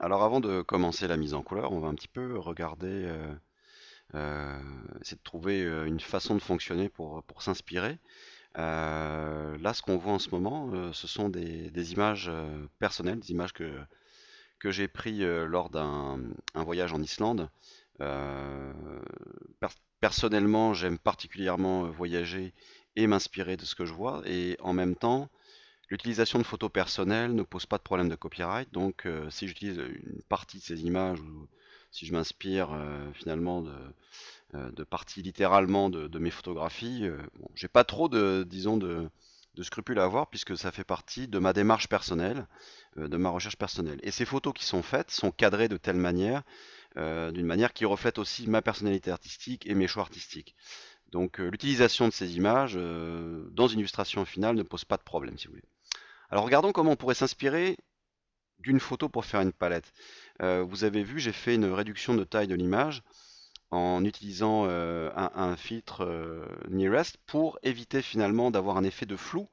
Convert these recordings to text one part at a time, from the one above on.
Alors avant de commencer la mise en couleur, on va un petit peu regarder, essayer de trouver une façon de fonctionner pour s'inspirer. Là, ce qu'on voit en ce moment, ce sont des images personnelles, des images que j'ai prises lors d'un voyage en Islande. Euh, per- Personnellement, j'aime particulièrement voyager et m'inspirer de ce que je vois, et en même temps, l'utilisation de photos personnelles ne pose pas de problème de copyright, donc si j'utilise une partie de ces images ou si je m'inspire finalement de parties littéralement de mes photographies, bon, j'ai pas trop de, disons, de scrupules à avoir puisque ça fait partie de ma démarche personnelle, de ma recherche personnelle. Et ces photos qui sont faites sont cadrées de telle manière, d'une manière qui reflète aussi ma personnalité artistique et mes choix artistiques. Donc l'utilisation de ces images dans une illustration finale ne pose pas de problème, si vous voulez. Alors regardons comment on pourrait s'inspirer d'une photo pour faire une palette. Vous avez vu, j'ai fait une réduction de taille de l'image en utilisant un filtre Nearest pour éviter finalement d'avoir un effet de flou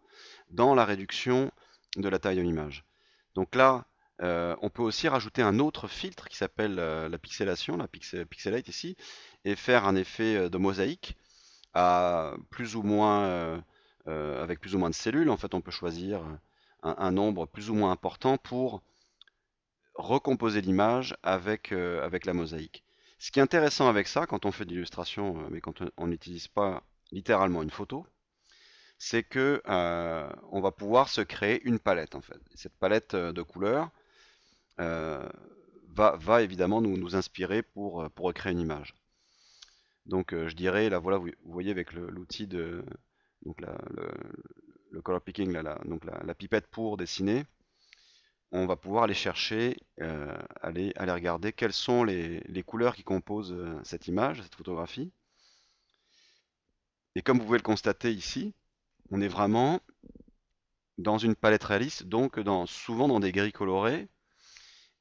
dans la réduction de la taille de l'image. Donc là, on peut aussi rajouter un autre filtre qui s'appelle la pixelation, pixelate ici, et faire un effet de mosaïque à plus ou moins avec plus ou moins de cellules. En fait, on peut choisir un nombre plus ou moins important pour recomposer l'image avec la mosaïque. Ce qui est intéressant avec ça, quand on fait de l'illustration, mais quand on n'utilise pas littéralement une photo, c'est que on va pouvoir se créer une palette en fait. Cette palette de couleurs euh, va évidemment nous inspirer pour créer une image. Donc je dirais, là voilà, vous voyez avec l'outil de donc le color picking, donc la pipette pour dessiner, on va pouvoir aller chercher, aller regarder quelles sont les couleurs qui composent cette image, cette photographie. Et comme vous pouvez le constater ici, on est vraiment dans une palette réaliste, donc souvent dans des gris colorés,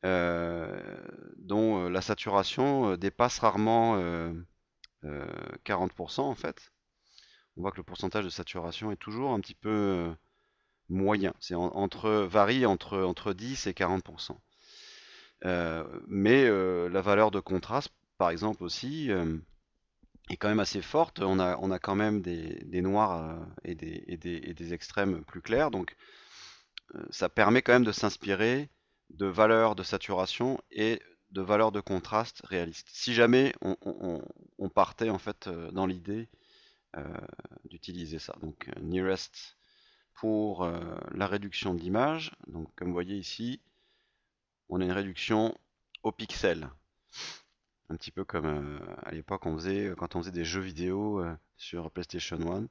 euh, dont la saturation dépasse rarement 40% en fait. On voit que le pourcentage de saturation est toujours un petit peu moyen. C'est varie entre 10 et 40%. Mais la valeur de contraste, par exemple aussi, est quand même assez forte. On a quand même des noirs et des extrêmes plus clairs. Donc ça permet quand même de s'inspirer de valeurs de saturation et de valeurs de contraste réalistes. Si jamais on partait en fait dans l'idée euh, d'utiliser ça. Donc Nearest pour la réduction de l'image. Donc comme vous voyez ici, on a une réduction au pixel. Un petit peu comme à l'époque quand on faisait des jeux vidéo sur PlayStation 1.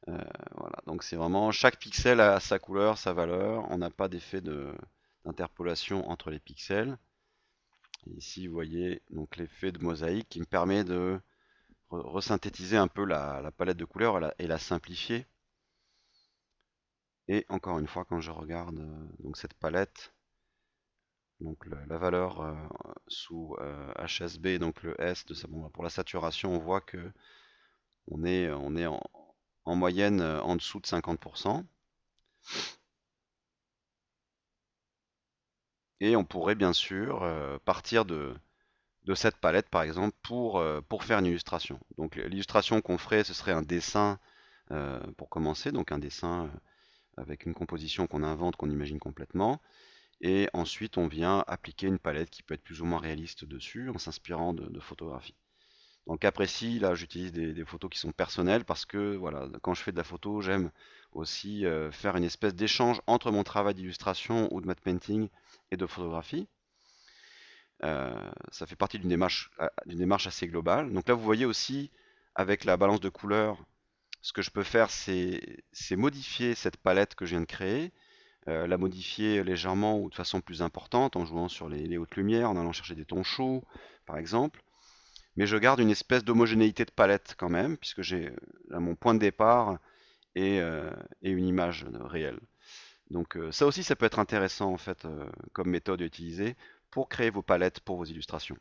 Voilà, donc c'est vraiment chaque pixel a sa couleur, sa valeur. On n'a pas d'effet d'interpolation entre les pixels. Et ici, vous voyez donc l'effet de mosaïque qui me permet de resynthétiser un peu la palette de couleurs et la simplifier. Et encore une fois, quand je regarde donc cette palette, donc la valeur sous HSB, donc le S bon, pour la saturation, on voit que on est en moyenne en dessous de 50%. Et on pourrait bien sûr partir de cette palette par exemple pour faire une illustration. Donc l'illustration qu'on ferait, ce serait un dessin pour commencer, donc un dessin avec une composition qu'on invente, qu'on imagine complètement. Et ensuite on vient appliquer une palette qui peut être plus ou moins réaliste dessus en s'inspirant de photographies. Dans le cas précis, là, j'utilise des photos qui sont personnelles parce que, voilà, quand je fais de la photo, j'aime aussi faire une espèce d'échange entre mon travail d'illustration ou de matte painting et de photographie. Ça fait partie d'une démarche assez globale. Donc là, vous voyez aussi, avec la balance de couleurs, ce que je peux faire, c'est modifier cette palette que je viens de créer, la modifier légèrement ou de façon plus importante en jouant sur les hautes lumières, en allant chercher des tons chauds, par exemple, mais je garde une espèce d'homogénéité de palette quand même, puisque j'ai là mon point de départ et une image réelle. Donc ça aussi, ça peut être intéressant en fait comme méthode à utiliser pour créer vos palettes pour vos illustrations.